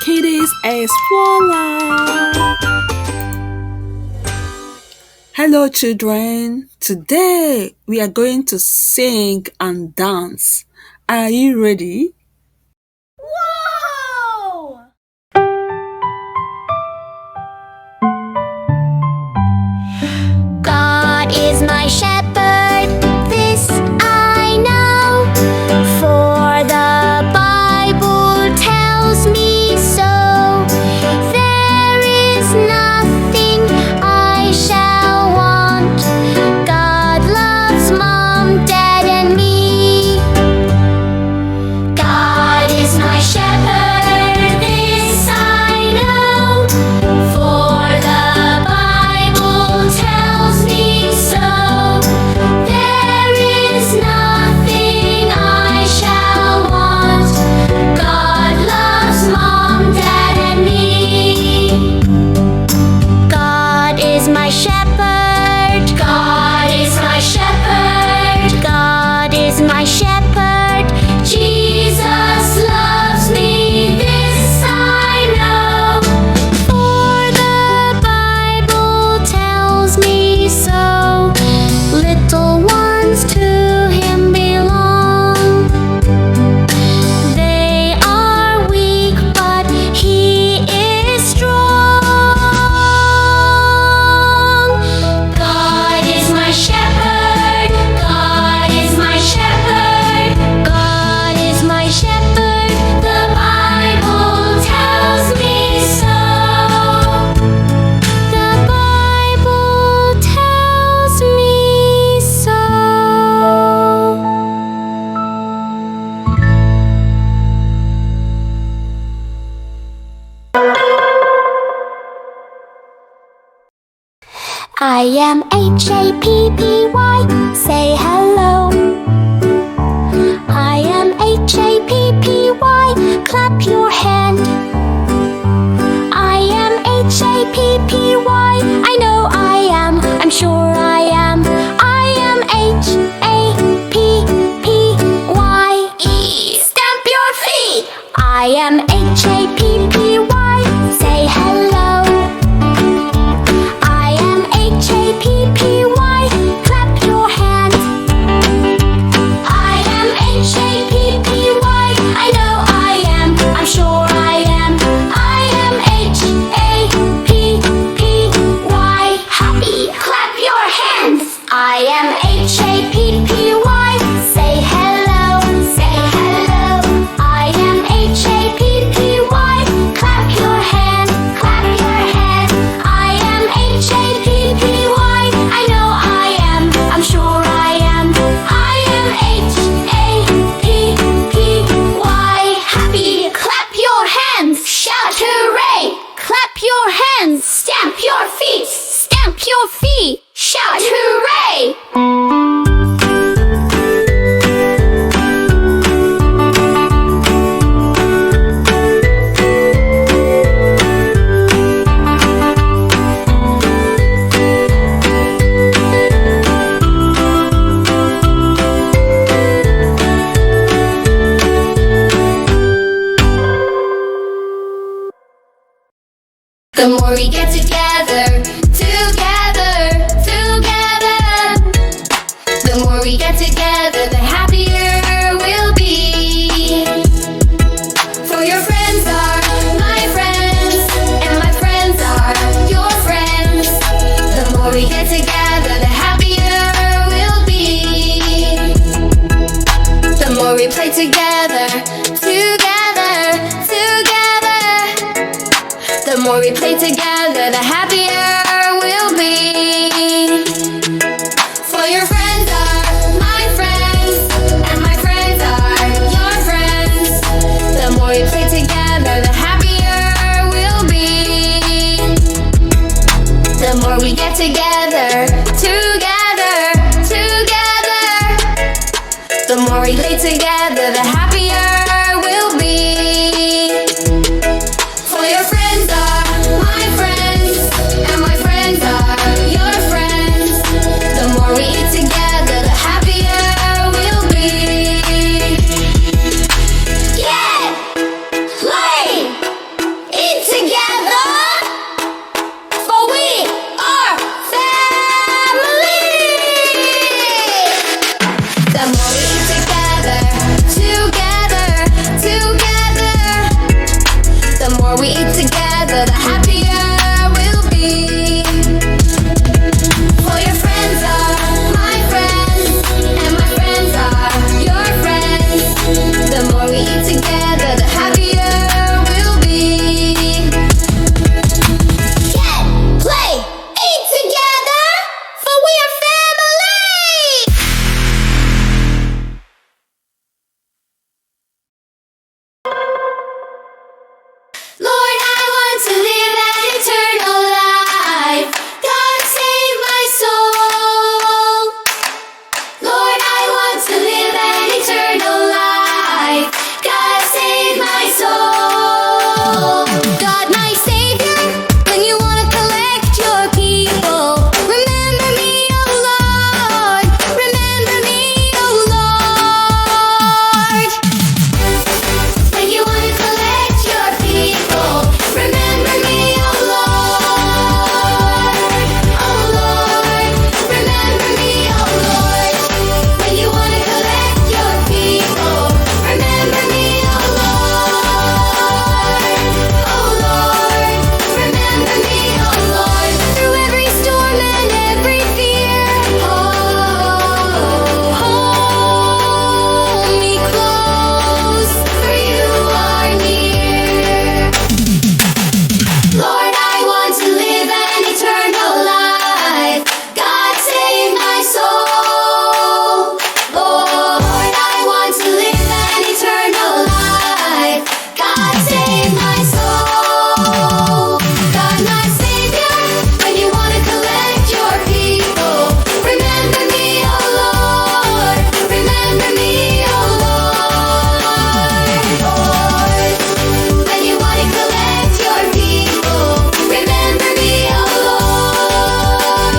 Kiddies Explorer. Hello children, today we are going to sing and dance. Are you ready? Whoa! God is my shepherd, this I know, for the Bible tells me so. There is nothing I shall want. God loves Mom, Dad, and me. God is my shepherd, this I know, for the Bible tells me so. There is nothing I shall want. God loves Mom, Dad, and me. God is my shepherd. God is my shepherd. God is my shepherd. Jesus loves me, this I know, for the Bible tells me so. Little ones to Him belong. They are weak, but He is strong. God is my shepherd. God is my shepherd. God is my shepherd. The Bible tells me so. The Bible tells me so. I am Happy, say hello. I am Happy, clap your hand. I am Happy, I know I am, I'm sure I am. I am Happy, stamp your feet. I am Happy, say hello. I am Happy, clap your hands. I am Happy, I know I am, I'm sure I am. I am Happy, happy, clap your hands. I am Happy, say hello, say hello. I am Happy, clap your hand, clap your hand. I am Happy, I know I am, I'm sure I am. I am Happy, happy, clap your hands, shout hooray, clap your hands, stamp your feet, shout hooray. The more we get together, together, together. The more we get together, the happier we'll be. For your friends are my friends, and my friends are your friends. The more we get together, the happier we'll be. The more we play together, together, together. The more we play together, the happier we'll be. For your friends are my friends, and my friends are your friends. The more we play together, the happier we'll be. The more we get together, together, together. The more we play together, the happier we'll be. For your friends are my friends, and my friends are your friends. The more we eat together, the happier we'll be. Yeah! Play! together, the happier we'll be. For your friends are my friends, and my friends are your friends. The more we eat together, the happier we'll be. Get, play, eat together, for we are family! Lord, I want to live an eternal life. God, save my soul. Lord, I want to live an eternal life. God, save my soul. God, my Savior, when you want to collect your people, remember me, oh Lord. Remember me, oh Lord. When you want to collect your people, remember me, oh Lord. Oh Lord, remember me, oh Lord. When you want to collect your people, remember me, oh Lord. Oh Lord, remember me, oh Lord. Through every storm and every fear, hold me close, for you are near. Lord, I want to live an eternal life. God, save my soul. Lord, I want to live an eternal life. God, save my soul. God, my Savior, when you want to collect your people, remember me, oh Lord. Remember me, oh Lord. Lord, when you want to collect your people, remember me, oh Lord.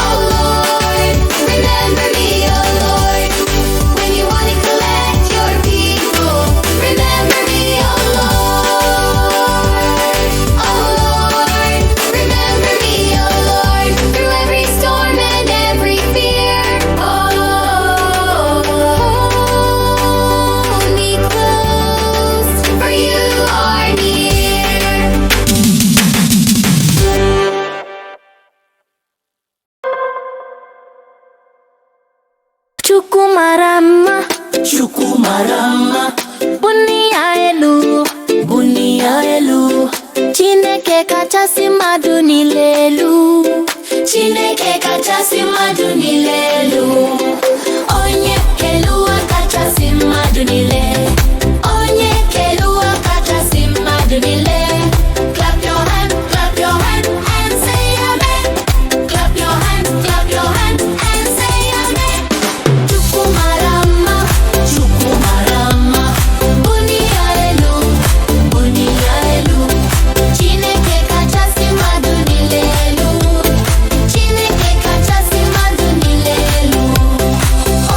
Oh Lord, remember me, oh Lord. When you want to collect your people, remember me, oh Lord. Oh Lord, remember me, oh Lord. Through every storm and every fear, hold me close, for you are near. Chukwu Mara Mma, Chukwu Mara Mma, Buniya-elu, Buniya-elu, chineke kachasi mmadu niile elu. chineke kachasi mmadu niile elu. Onye kelu kachasi mmadu niile. Onye kelu kachasi mmadu niile. Clap your hand and say amen. Clap your hand and say amen. Chukwu Mara Mma, Chukwu Mara Mma, Buniya-elu, Buniya-elu, chineke kachasi mmadu niile elu. Chineke kachasi mmadu niile elu.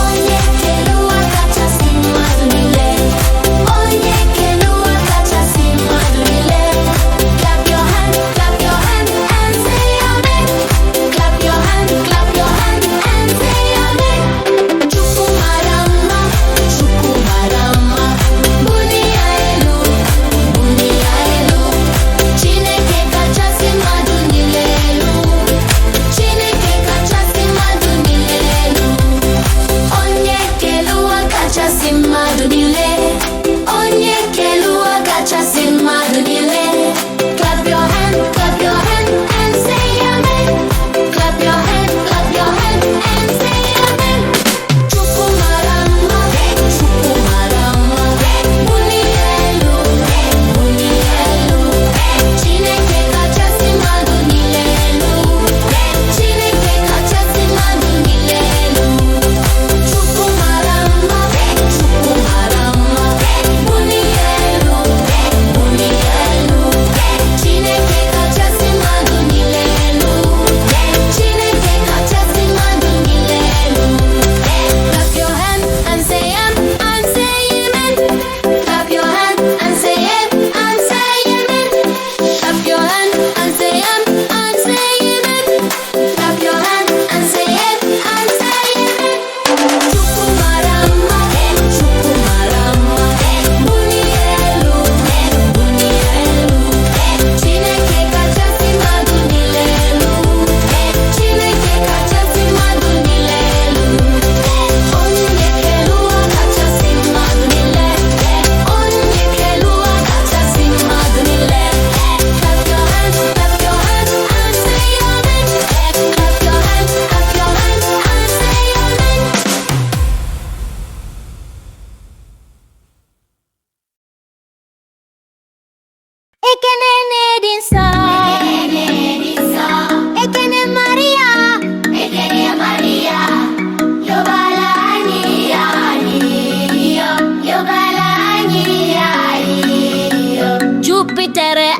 Onye kelu kachasi mmadu niile. Ekene Nne di Nsọọ, Ekene Maria, Ekene Maria, Yobala anyị, ayịyọọ, Yobala anyị, ayịyọọ. Jupitere